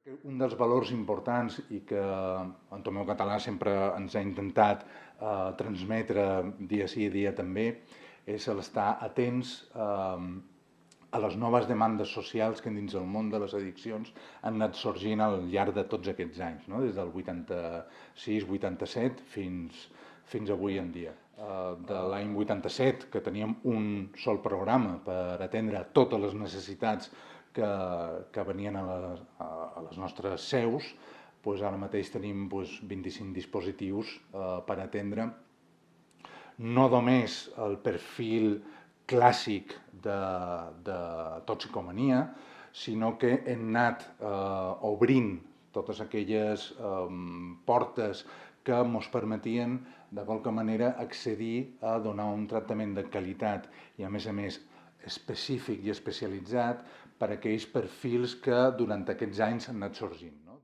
Un dels valors importants i que en Tomeu Català sempre ens ha intentat transmetre dia sí dia també és l'estar atents a les noves demandes socials que dins del món de les addiccions han anat sorgint al llarg de tots aquests anys, no? Des del 86-87 fins avui en dia. De l'any 87, que teníem un sol programa per atendre totes les necessitats que venien a les nostres seus, doncs ara mateix tenim 25 dispositius per atendre no només el perfil clàssic de toxicomania, sinó que hem anat obrint totes aquelles portes que ens permetien de qualque manera accedir a donar un tractament de qualitat i a més específic i especialitzat per a aquells perfils que durant aquests anys han anat sorgint. No?